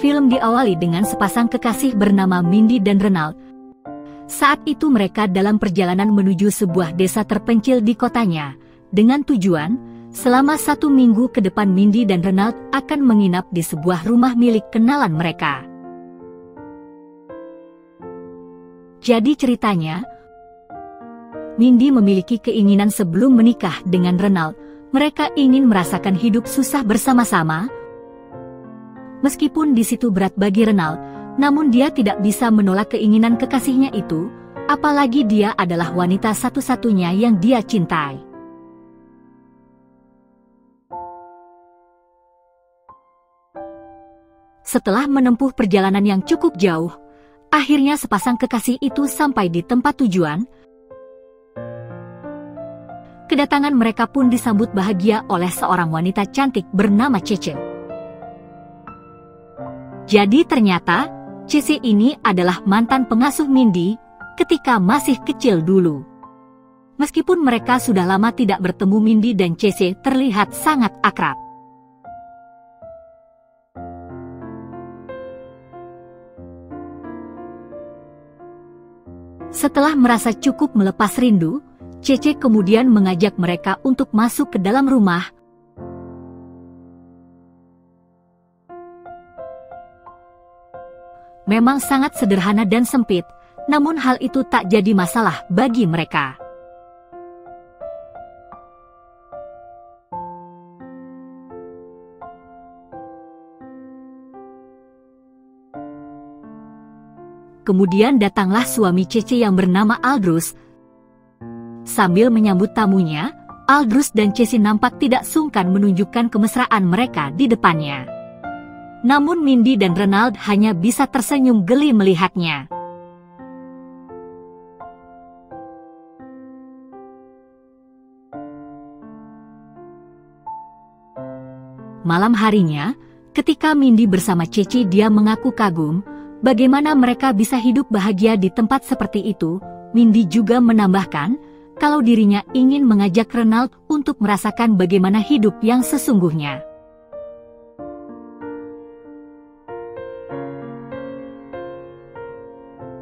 Film diawali dengan sepasang kekasih bernama Mindy dan Renald. Saat itu mereka dalam perjalanan menuju sebuah desa terpencil di kotanya, dengan tujuan, selama 1 minggu ke depan Mindy dan Renald akan menginap di sebuah rumah milik kenalan mereka. Jadi ceritanya, Mindy memiliki keinginan sebelum menikah dengan Renald, mereka ingin merasakan hidup susah bersama-sama. Meskipun di situ berat bagi Renald, namun dia tidak bisa menolak keinginan kekasihnya itu, apalagi dia adalah wanita satu-satunya yang dia cintai. Setelah menempuh perjalanan yang cukup jauh, akhirnya sepasang kekasih itu sampai di tempat tujuan. Kedatangan mereka pun disambut bahagia oleh seorang wanita cantik bernama Cece. Jadi ternyata, Cece ini adalah mantan pengasuh Mindy ketika masih kecil dulu. Meskipun mereka sudah lama tidak bertemu, Mindy dan Cece terlihat sangat akrab. Setelah merasa cukup melepas rindu, Cece kemudian mengajak mereka untuk masuk ke dalam rumah. Memang sangat sederhana dan sempit, namun hal itu tak jadi masalah bagi mereka. Kemudian datanglah suami Cece yang bernama Aldrus. Sambil menyambut tamunya, Aldrus dan Cece nampak tidak sungkan menunjukkan kemesraan mereka di depannya. Namun Mindy dan Renald hanya bisa tersenyum geli melihatnya. Malam harinya, ketika Mindy bersama Cece, dia mengaku kagum bagaimana mereka bisa hidup bahagia di tempat seperti itu. Mindy juga menambahkan kalau dirinya ingin mengajak Renald untuk merasakan bagaimana hidup yang sesungguhnya.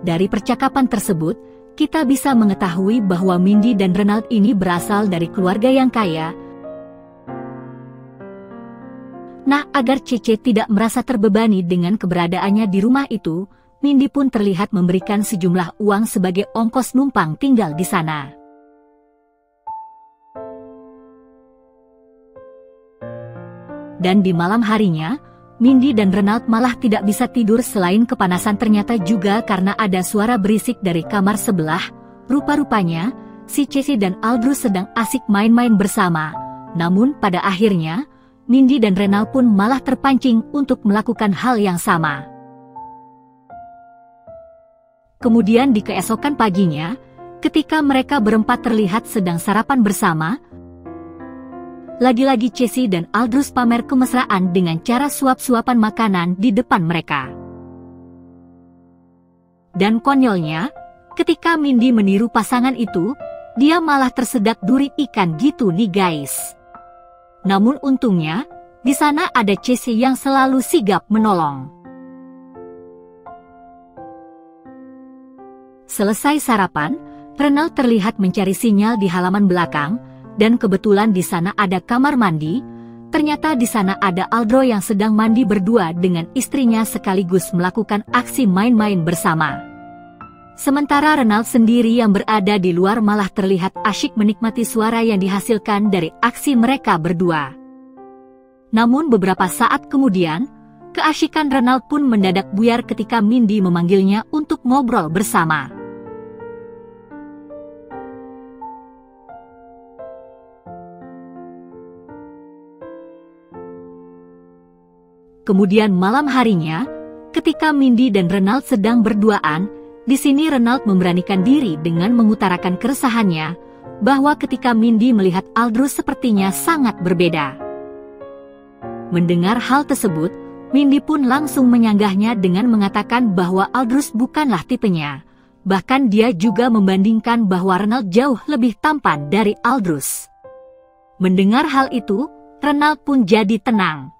Dari percakapan tersebut, kita bisa mengetahui bahwa Mindy dan Renald ini berasal dari keluarga yang kaya. Nah, agar Cece tidak merasa terbebani dengan keberadaannya di rumah itu, Mindy pun terlihat memberikan sejumlah uang sebagai ongkos numpang tinggal di sana. Dan di malam harinya, Mindy dan Renald malah tidak bisa tidur selain kepanasan, ternyata juga karena ada suara berisik dari kamar sebelah. Rupa-rupanya, si Cece dan Aldrus sedang asik main-main bersama. Namun pada akhirnya, Mindy dan Renald pun malah terpancing untuk melakukan hal yang sama. Kemudian di keesokan paginya, ketika mereka berempat terlihat sedang sarapan bersama, lagi-lagi Cece dan Aldrus pamer kemesraan dengan cara suap-suapan makanan di depan mereka. Dan konyolnya, ketika Mindy meniru pasangan itu, dia malah tersedak duri ikan gitu nih guys. Namun untungnya, di sana ada Cece yang selalu sigap menolong. Selesai sarapan, Renald terlihat mencari sinyal di halaman belakang, dan kebetulan di sana ada kamar mandi. Ternyata di sana ada Aldro yang sedang mandi berdua dengan istrinya sekaligus melakukan aksi main-main bersama. Sementara Renald sendiri yang berada di luar malah terlihat asyik menikmati suara yang dihasilkan dari aksi mereka berdua. Namun beberapa saat kemudian, keasyikan Renald pun mendadak buyar ketika Mindy memanggilnya untuk ngobrol bersama. Kemudian malam harinya, ketika Mindy dan Renald sedang berduaan, di sini Renald memberanikan diri dengan mengutarakan keresahannya, bahwa ketika Mindy melihat Aldrus sepertinya sangat berbeda. Mendengar hal tersebut, Mindy pun langsung menyanggahnya dengan mengatakan bahwa Aldrus bukanlah tipenya. Bahkan dia juga membandingkan bahwa Renald jauh lebih tampan dari Aldrus. Mendengar hal itu, Renald pun jadi tenang.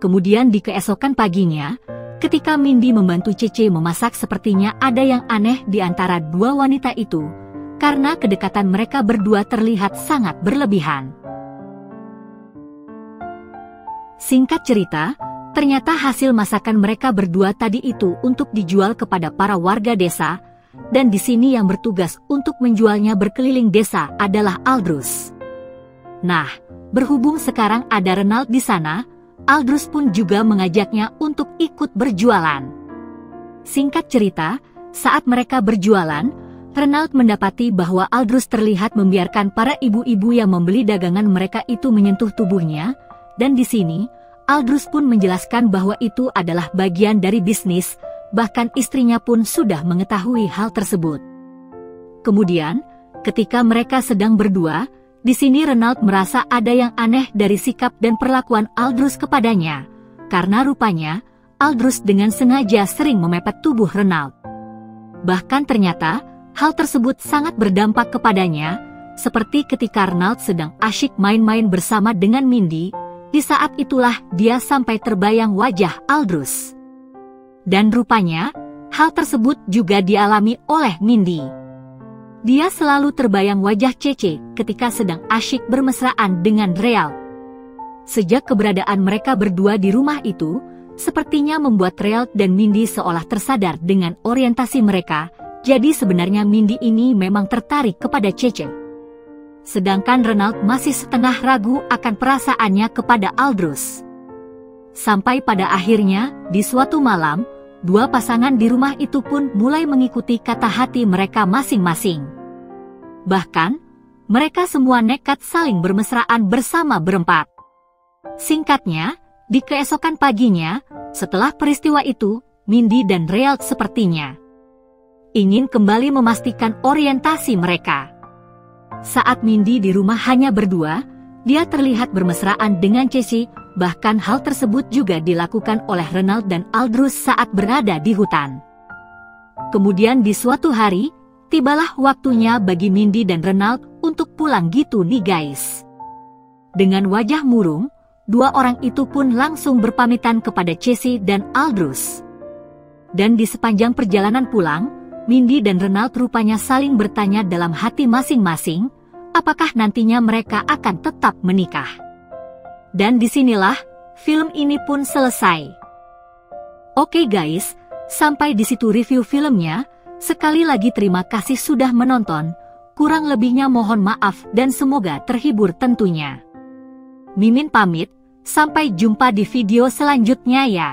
Kemudian di keesokan paginya, ketika Mindy membantu Cece memasak, sepertinya ada yang aneh di antara dua wanita itu, karena kedekatan mereka berdua terlihat sangat berlebihan. Singkat cerita, ternyata hasil masakan mereka berdua tadi itu untuk dijual kepada para warga desa, dan di sini yang bertugas untuk menjualnya berkeliling desa adalah Aldrus. Nah, berhubung sekarang ada Renald di sana, Aldrus pun juga mengajaknya untuk ikut berjualan. Singkat cerita, saat mereka berjualan, Renald mendapati bahwa Aldrus terlihat membiarkan para ibu-ibu yang membeli dagangan mereka itu menyentuh tubuhnya, dan di sini, Aldrus pun menjelaskan bahwa itu adalah bagian dari bisnis, bahkan istrinya pun sudah mengetahui hal tersebut. Kemudian, ketika mereka sedang berdua, di sini Renald merasa ada yang aneh dari sikap dan perlakuan Aldrus kepadanya, karena rupanya, Aldrus dengan sengaja sering memepet tubuh Renald. Bahkan ternyata, hal tersebut sangat berdampak kepadanya, seperti ketika Renald sedang asyik main-main bersama dengan Mindy. Di saat itulah dia sampai terbayang wajah Aldrus. Dan rupanya, hal tersebut juga dialami oleh Mindy. Dia selalu terbayang wajah Cece ketika sedang asyik bermesraan dengan Real. Sejak keberadaan mereka berdua di rumah itu, sepertinya membuat Real dan Mindy seolah tersadar dengan orientasi mereka, jadi sebenarnya Mindy ini memang tertarik kepada Cece. Sedangkan Renald masih setengah ragu akan perasaannya kepada Aldrus. Sampai pada akhirnya, di suatu malam, dua pasangan di rumah itu pun mulai mengikuti kata hati mereka masing-masing. Bahkan, mereka semua nekat saling bermesraan bersama berempat. Singkatnya, di keesokan paginya, setelah peristiwa itu, Mindy dan Real sepertinya ingin kembali memastikan orientasi mereka. Saat Mindy di rumah hanya berdua, dia terlihat bermesraan dengan Cece, bahkan hal tersebut juga dilakukan oleh Renald dan Aldrus saat berada di hutan. Kemudian di suatu hari, tibalah waktunya bagi Mindy dan Renald untuk pulang gitu nih guys. Dengan wajah murung, dua orang itu pun langsung berpamitan kepada Cece dan Aldrus. Dan di sepanjang perjalanan pulang, Mindy dan Renald rupanya saling bertanya dalam hati masing-masing, apakah nantinya mereka akan tetap menikah. Dan disinilah, film ini pun selesai. Oke guys, sampai di situ review filmnya. Sekali lagi terima kasih sudah menonton, kurang lebihnya mohon maaf dan semoga terhibur tentunya. Mimin pamit, sampai jumpa di video selanjutnya ya.